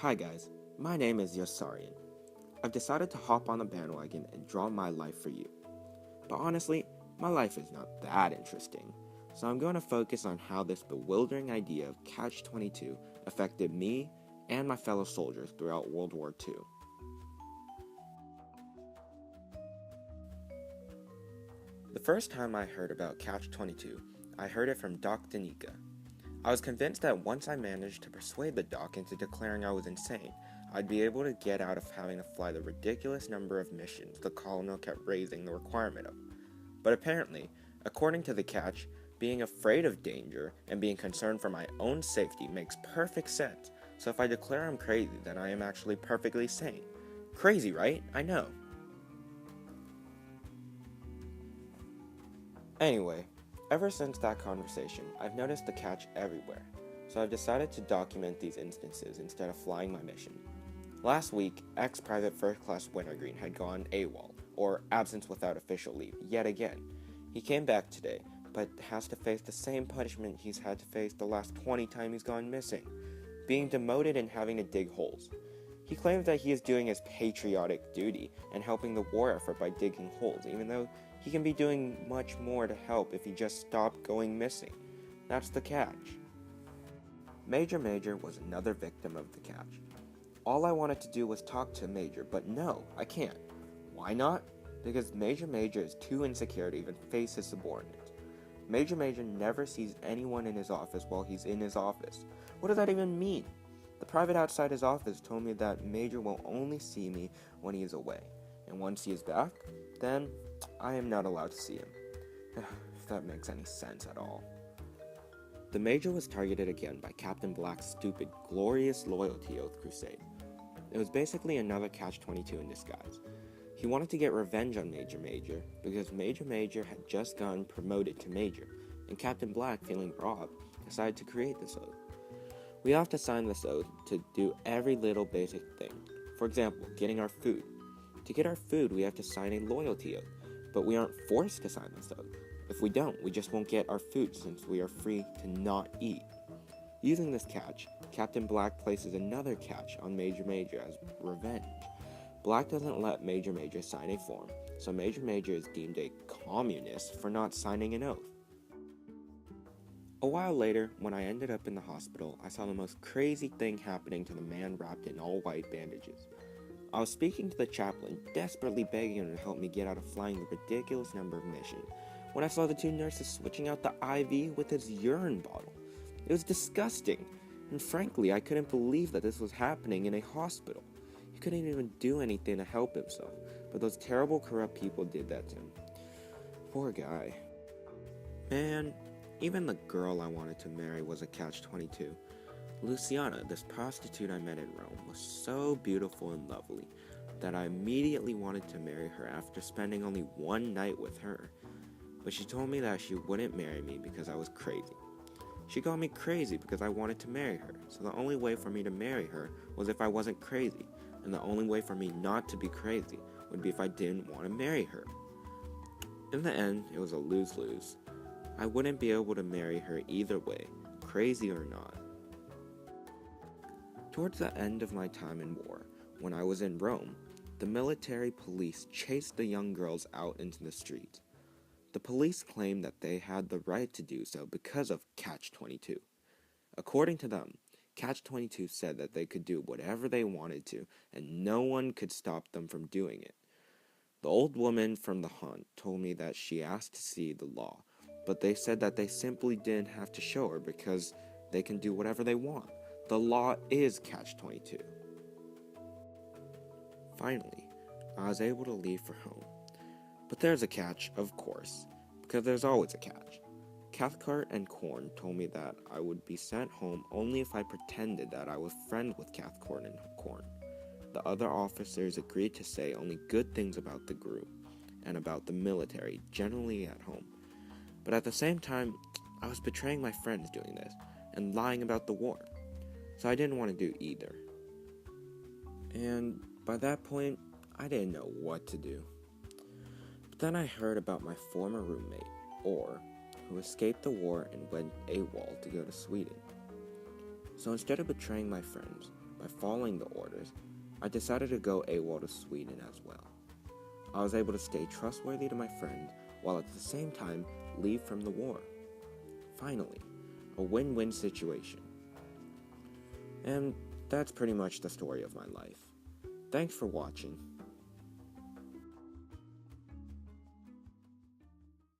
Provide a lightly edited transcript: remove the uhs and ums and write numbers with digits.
Hi guys, my name is Yosarian. I've decided to hop on the bandwagon and draw my life for you. But honestly, my life is not that interesting, so I'm going to focus on how this bewildering idea of Catch-22 affected me and my fellow soldiers throughout World War II. The first time I heard about Catch-22, I heard it from Doc Danica. I was convinced that once I managed to persuade the doc into declaring I was insane, I'd be able to get out of having to fly the ridiculous number of missions the colonel kept raising the requirement of. But apparently, according to the catch, being afraid of danger and being concerned for my own safety makes perfect sense, so if I declare I'm crazy, then I am actually perfectly sane. Crazy, right? I know. Anyway, ever since that conversation, I've noticed the catch everywhere, so I've decided to document these instances instead of flying my mission. Last week, ex-Private First Class Wintergreen had gone AWOL, or absence without official leave, yet again. He came back today, but has to face the same punishment he's had to face the last 20 times he's gone missing, being demoted and having to dig holes. He claims that he is doing his patriotic duty and helping the war effort by digging holes, even though he can be doing much more to help if he just stopped going missing. That's the catch. Major was another victim of the catch. All I wanted to do was talk to Major, but no, I can't. Why not? Because Major is too insecure to even face his subordinates. Major never sees anyone in his office while he's in his office. What does that even mean? The private outside his office told me that Major will only see me when he is away, and once he is back, then I am not allowed to see him. If that makes any sense at all. The Major was targeted again by Captain Black's stupid, glorious loyalty oath crusade. It was basically another Catch-22 in disguise. He wanted to get revenge on Major because Major had just gotten promoted to Major, and Captain Black, feeling robbed, decided to create this oath. We have to sign this oath to do every little basic thing. For example, getting our food. To get our food, we have to sign a loyalty oath, but we aren't forced to sign this oath. If we don't, we just won't get our food since we are free to not eat. Using this catch, Captain Black places another catch on Major as revenge. Black doesn't let Major sign a form, so Major is deemed a communist for not signing an oath. A while later, when I ended up in the hospital, I saw the most crazy thing happening to the man wrapped in all white bandages. I was speaking to the chaplain, desperately begging him to help me get out of flying the ridiculous number of missions, when I saw the two nurses switching out the IV with his urine bottle. It was disgusting, and frankly, I couldn't believe that this was happening in a hospital. He couldn't even do anything to help himself, but those terrible, corrupt people did that to him. Poor guy. Man, even the girl I wanted to marry was a Catch-22. Luciana, this prostitute I met in Rome, was so beautiful and lovely that I immediately wanted to marry her after spending only one night with her. But she told me that she wouldn't marry me because I was crazy. She called me crazy because I wanted to marry her, so the only way for me to marry her was if I wasn't crazy, and the only way for me not to be crazy would be if I didn't want to marry her. In the end, it was a lose-lose. I wouldn't be able to marry her either way, crazy or not. Towards the end of my time in war, when I was in Rome, the military police chased the young girls out into the streets. The police claimed that they had the right to do so because of Catch-22. According to them, Catch-22 said that they could do whatever they wanted to, and no one could stop them from doing it. The old woman from the hunt told me that she asked to see the law, but they said that they simply didn't have to show her because they can do whatever they want. The law is Catch-22. Finally, I was able to leave for home. But there's a catch, of course, because there's always a catch. Cathcart and Korn told me that I would be sent home only if I pretended that I was friends with Cathcart and Korn. The other officers agreed to say only good things about the group and about the military, generally at home. But at the same time, I was betraying my friends doing this and lying about the war, so I didn't want to do either. And by that point, I didn't know what to do. But then I heard about my former roommate, Orr, who escaped the war and went AWOL to go to Sweden. So instead of betraying my friends, by following the orders, I decided to go AWOL to Sweden as well. I was able to stay trustworthy to my friends while at the same time leave from the war. Finally, a win-win situation. And that's pretty much the story of my life. Thanks for watching.